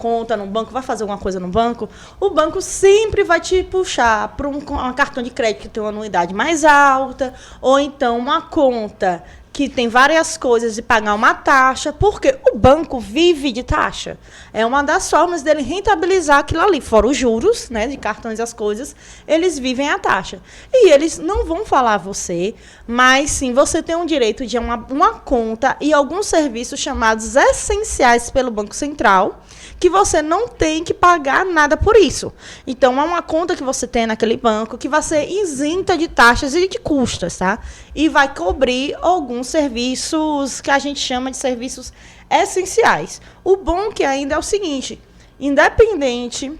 conta no banco, vai fazer alguma coisa no banco, o banco sempre vai te puxar para um cartão de crédito que tem uma anuidade mais alta, ou então uma conta que tem várias coisas e pagar uma taxa, porque o banco vive de taxa. É uma das formas dele rentabilizar aquilo ali, fora os juros, né, de cartões e as coisas, eles vivem a taxa. E eles não vão falar a você, mas sim, você tem um direito de uma conta e alguns serviços chamados essenciais pelo Banco Central, que você não tem que pagar nada por isso. Então, é uma conta que você tem naquele banco que vai ser isenta de taxas e de custas, tá? E vai cobrir alguns serviços que a gente chama de serviços essenciais. O bom que ainda é o seguinte, independente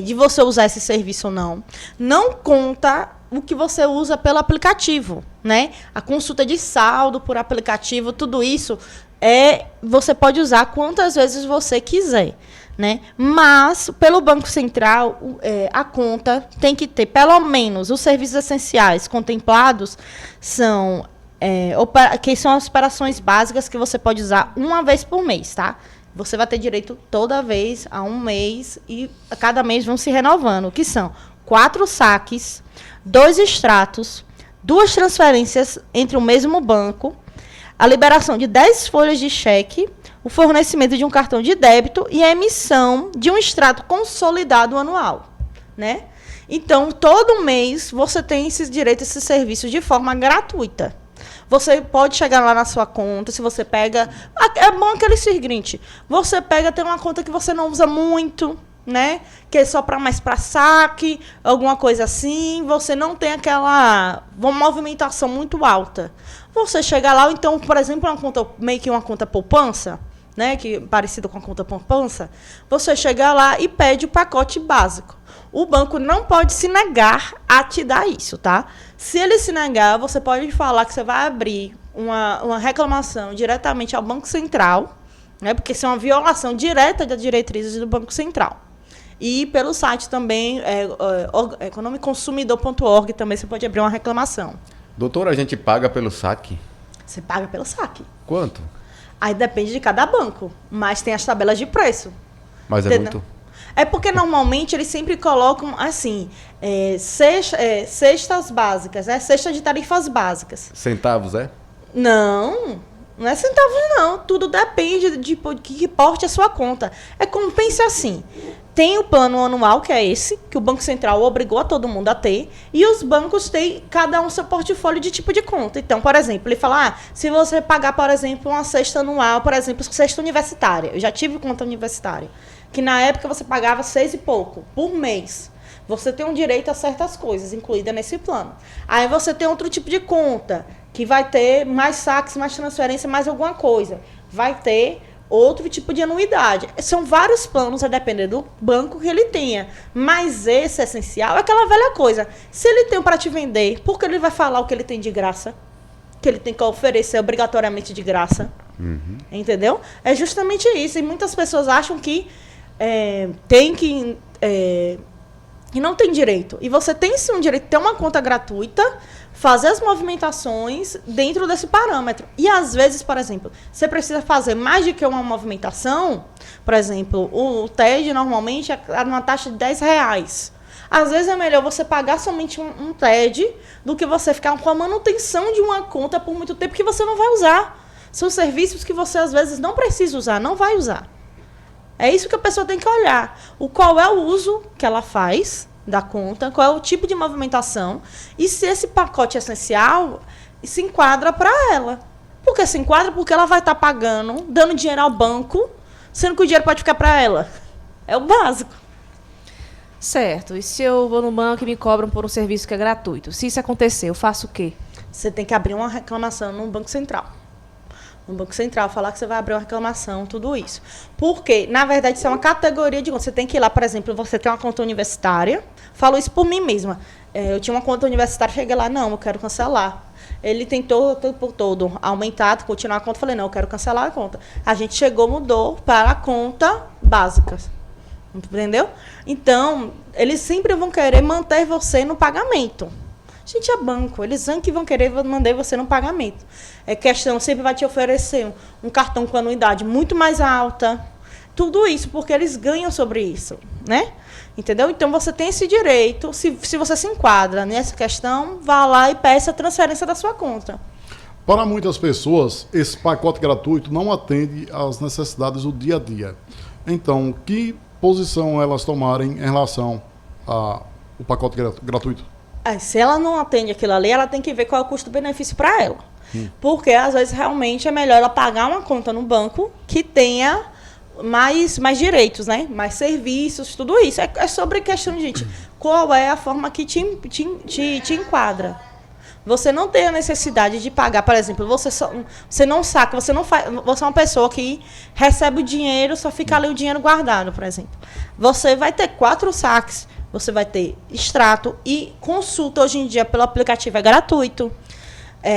de você usar esse serviço ou não, não conta o que você usa pelo aplicativo, né? A consulta de saldo por aplicativo, tudo isso você pode usar quantas vezes você quiser, né? Mas, pelo Banco Central, a conta tem que ter, pelo menos, os serviços essenciais contemplados que são as operações básicas que você pode usar uma vez por mês, tá? Você vai ter direito toda vez a um mês e a cada mês vão se renovando, que são 4 saques, 2 extratos, 2 transferências entre o mesmo banco, a liberação de 10 folhas de cheque, o fornecimento de um cartão de débito e a emissão de um extrato consolidado anual, né? Então, todo mês você tem esses direitos, esses serviços de forma gratuita. Você pode chegar lá na sua conta, se você pega... É bom aquele seguinte, você pega, tem uma conta que você não usa muito, né? Que é só mais para saque, alguma coisa assim, você não tem aquela movimentação muito alta. Você chega lá, ou então, por exemplo, meio que uma conta poupança, né, que parecido com a conta poupança, você chega lá e pede o pacote básico. O banco não pode se negar a te dar isso, tá? Se ele se negar, você pode falar que você vai abrir uma reclamação diretamente ao Banco Central, né, porque isso é uma violação direta das diretrizes do Banco Central. E pelo site também, economiconsumidor.org, também você pode abrir uma reclamação. Doutora, a gente paga pelo saque? Você paga pelo saque. Quanto? Aí depende de cada banco, mas tem as tabelas de preço. Mas é muito? É porque normalmente eles sempre colocam assim, cestas básicas, né? Cesta de tarifas básicas. Centavos, é? Não é centavos não, tudo depende de que porte a sua conta. É como pense assim, tem o plano anual, que é esse, que o Banco Central obrigou a todo mundo a ter, e os bancos têm cada um seu portfólio de tipo de conta. Então, por exemplo, ele fala, se você pagar, por exemplo, uma cesta anual, por exemplo, cesta universitária, eu já tive conta universitária, que na época você pagava 6 e pouco por mês. Você tem um direito a certas coisas incluídas nesse plano. Aí você tem outro tipo de conta, que vai ter mais saques, mais transferência, mais alguma coisa. Vai ter outro tipo de anuidade. São vários planos, a depender do banco que ele tenha. Mas esse essencial é aquela velha coisa. Se ele tem para te vender, por que ele vai falar o que ele tem de graça? Que ele tem que oferecer obrigatoriamente de graça. Uhum. Entendeu? É justamente isso. E muitas pessoas acham que tem que... e não tem direito. E você tem sim um direito de ter uma conta gratuita, fazer as movimentações dentro desse parâmetro. E às vezes, por exemplo, você precisa fazer mais do que uma movimentação. Por exemplo, o TED normalmente é uma taxa de R$10. Às vezes é melhor você pagar somente um TED do que você ficar com a manutenção de uma conta por muito tempo que você não vai usar. São serviços que você às vezes não precisa usar, não vai usar. É isso que a pessoa tem que olhar. Qual é o uso que ela faz da conta, qual é o tipo de movimentação e se esse pacote essencial se enquadra para ela. Por que se enquadra? Porque ela vai estar pagando, dando dinheiro ao banco, sendo que o dinheiro pode ficar para ela. É o básico. Certo. E se eu vou no banco e me cobram por um serviço que é gratuito? Se isso acontecer, eu faço o quê? Você tem que abrir uma reclamação no Banco Central. No Banco Central, falar que você vai abrir uma reclamação, tudo isso. Porque, na verdade, isso é uma categoria de conta. Você tem que ir lá, por exemplo, você tem uma conta universitária. Falo isso por mim mesma. Eu tinha uma conta universitária, cheguei lá, não, eu quero cancelar. Ele tentou por todo aumentar, continuar a conta. Falei, não, eu quero cancelar a conta. A gente chegou, mudou para a conta básica. Entendeu? Então, eles sempre vão querer manter você no pagamento. Gente, é banco. Eles vão querer manter você no pagamento. É questão, sempre vai te oferecer um cartão com anuidade muito mais alta. tudo isso, porque eles ganham sobre isso, né? Entendeu? Então, você tem esse direito, se você se enquadra nessa questão, vá lá e peça a transferência da sua conta. Para muitas pessoas, esse pacote gratuito não atende às necessidades do dia a dia. Então, que posição elas tomarem em relação ao pacote gratuito? Se ela não atende aquilo ali, ela tem que ver qual é o custo-benefício para ela. Porque, às vezes, realmente é melhor ela pagar uma conta no banco que tenha mais direitos, né? Mais serviços, tudo isso. É sobre questão de, gente, qual é a forma que te enquadra. Você não tem a necessidade de pagar, por exemplo, você não saca, você é uma pessoa que recebe o dinheiro, só fica ali o dinheiro guardado, por exemplo. Você vai ter 4 saques, você vai ter extrato e consulta hoje em dia pelo aplicativo é gratuito.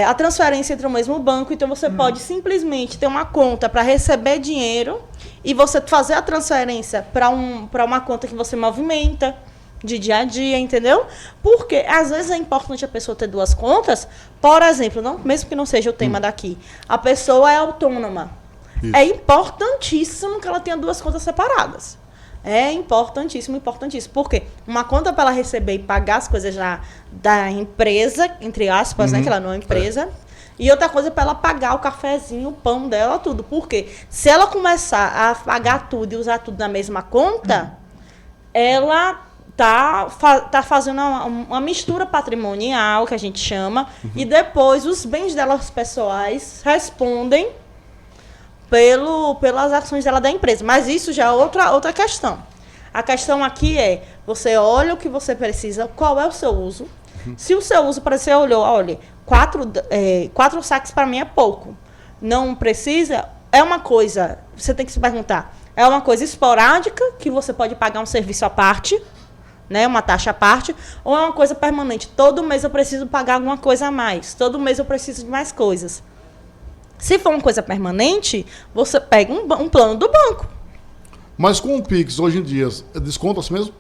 A transferência entre o mesmo banco, então você pode simplesmente ter uma conta para receber dinheiro e você fazer a transferência para uma conta que você movimenta de dia a dia, entendeu? Porque às vezes é importante a pessoa ter 2 contas. Por exemplo, mesmo que não seja o tema daqui, a pessoa é autônoma. Isso. É importantíssimo que ela tenha 2 contas separadas. É importantíssimo, importantíssimo. Por quê? Uma conta para ela receber e pagar as coisas da empresa, entre aspas, né? Que ela não é empresa. E outra coisa para ela pagar o cafezinho, o pão dela, tudo. Por quê? Se ela começar a pagar tudo e usar tudo na mesma conta, ela tá fazendo uma mistura patrimonial, que a gente chama, e depois os bens delas pessoais respondem pelas ações dela da empresa. Mas isso já é outra questão. A questão aqui é, você olha o que você precisa, qual é o seu uso. Se o seu uso, para você olhou, olha, 4 saques para mim é pouco. Não precisa, é uma coisa, você tem que se perguntar, é uma coisa esporádica, que você pode pagar um serviço à parte, né, uma taxa à parte, ou é uma coisa permanente? Todo mês eu preciso pagar alguma coisa a mais, todo mês eu preciso de mais coisas. Se for uma coisa permanente, você pega um plano do banco. Mas com o Pix, hoje em dia, desconta-se mesmo?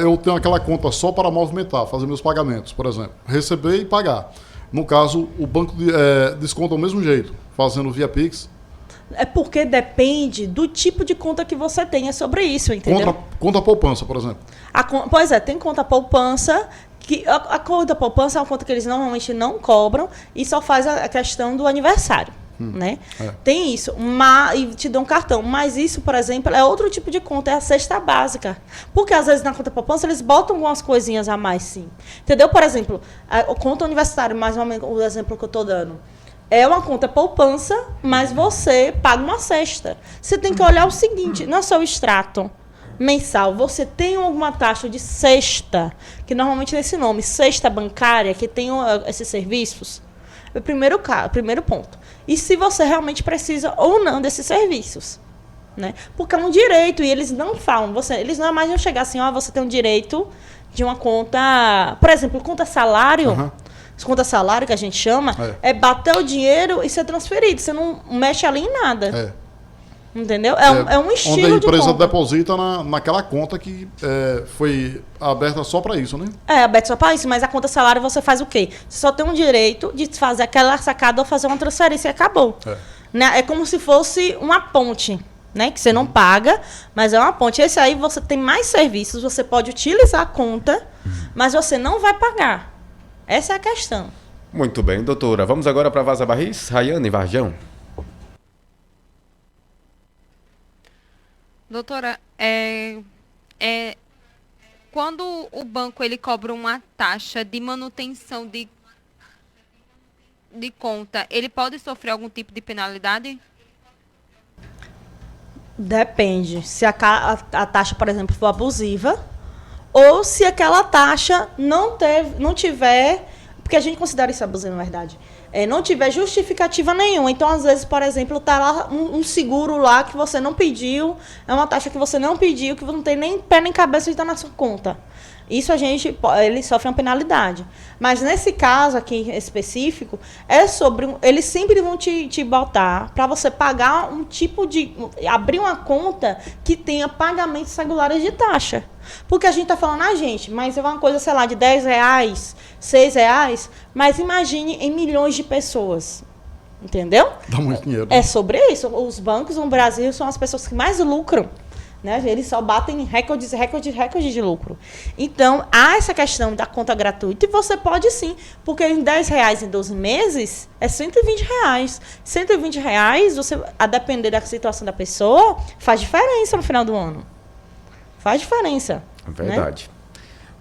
Eu tenho aquela conta só para movimentar, fazer meus pagamentos, por exemplo. Receber e pagar. No caso, o banco desconta do mesmo jeito, fazendo via Pix. É porque depende do tipo de conta que você tenha sobre isso, entendeu? Conta poupança, por exemplo. Pois é, tem conta poupança, que a conta poupança é uma conta que eles normalmente não cobram e só faz a questão do aniversário, né? Tem isso, e te dão um cartão. Mas isso, por exemplo, é outro tipo de conta, é a cesta básica. Porque às vezes na conta poupança eles botam algumas coisinhas a mais, sim. Entendeu? Por exemplo, a conta universitária, mais ou menos o exemplo que eu estou dando. É uma conta poupança, mas você paga uma cesta. Você tem que olhar o seguinte, no seu extrato mensal, você tem alguma taxa de cesta, que normalmente é esse nome, cesta bancária, que tem esses serviços? É o primeiro ponto. E se você realmente precisa ou não desses serviços. Né? Porque é um direito, e eles não falam, eles não é mais chegar assim, você tem um direito de uma conta, por exemplo, conta salário, conta salário que a gente chama, é bater o dinheiro e ser transferido. Você não mexe ali em nada. Entendeu? É um estilo de conta. Onde a empresa deposita naquela conta que foi aberta só para isso, né? É, aberta só para isso, mas a conta salário você faz o quê? Você só tem um direito de fazer aquela sacada ou fazer uma transferência e acabou. Né? É como se fosse uma ponte, né? Que você não paga, mas é uma ponte. Esse aí você tem mais serviços, você pode utilizar a conta, mas você não vai pagar. Essa é a questão. Muito bem, doutora. Vamos agora para Vaza Barris, Rayane Varjão. Doutora, quando o banco ele cobra uma taxa de manutenção de conta, ele pode sofrer algum tipo de penalidade? Depende. Se a taxa, por exemplo, for abusiva, ou se aquela taxa não tiver, porque a gente considera isso abusivo, na verdade, não tiver justificativa nenhuma. Então, às vezes, por exemplo, está lá um seguro lá que você não pediu, é uma taxa que você não pediu, que não tem nem pé nem cabeça de estar na sua conta. Isso ele sofre uma penalidade. Mas nesse caso aqui específico, eles sempre vão te botar para você pagar abrir uma conta que tenha pagamentos regulares de taxa. Porque a gente está falando, mas é uma coisa, sei lá, de R$10, R$6, mas imagine em milhões de pessoas. Entendeu? Dá muito dinheiro. É sobre isso. Os bancos no Brasil são as pessoas que mais lucram. Né? Eles só batem recordes de lucro. Então, há essa questão da conta gratuita e você pode sim, porque em R$10 em 12 meses é R$120. R$120, você, a depender da situação da pessoa, faz diferença no final do ano. Faz diferença. Verdade.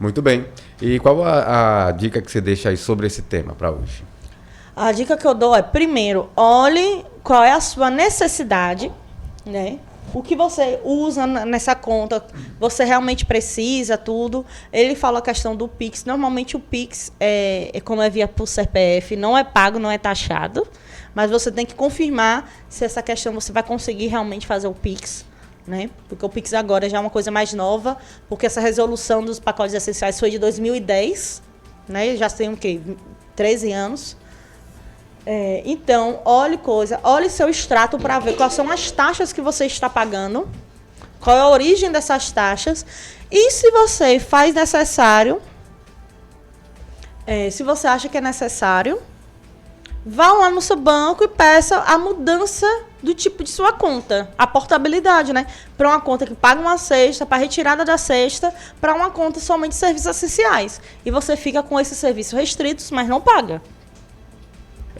Muito bem. E qual a dica que você deixa aí sobre esse tema para hoje? A dica que eu dou é, primeiro, olhe qual é a sua necessidade, né? O que você usa nessa conta, você realmente precisa, tudo. Ele fala a questão do Pix. Normalmente o Pix, como é via por CPF, não é pago, não é taxado. Mas você tem que confirmar se essa questão você vai conseguir realmente fazer o Pix. Né? Porque o Pix agora já é uma coisa mais nova, porque essa resolução dos pacotes essenciais foi de 2010. Né? Já tem o quê? 13 anos. Então, olhe seu extrato para ver quais são as taxas que você está pagando, qual é a origem dessas taxas, e se você faz necessário, se você acha que é necessário, vá lá no seu banco e peça a mudança do tipo de sua conta, a portabilidade, né? Para uma conta que paga uma cesta, para retirada da cesta, para uma conta somente de serviços essenciais. E você fica com esses serviços restritos, mas não paga.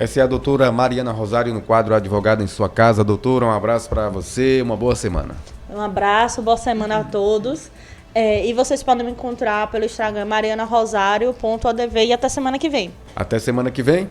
Essa é a doutora Mariana Rosário no quadro Advogado em Sua Casa. Doutora, um abraço para você, uma boa semana. Um abraço, boa semana a todos. E vocês podem me encontrar pelo Instagram marianarosario.adv e até semana que vem. Até semana que vem.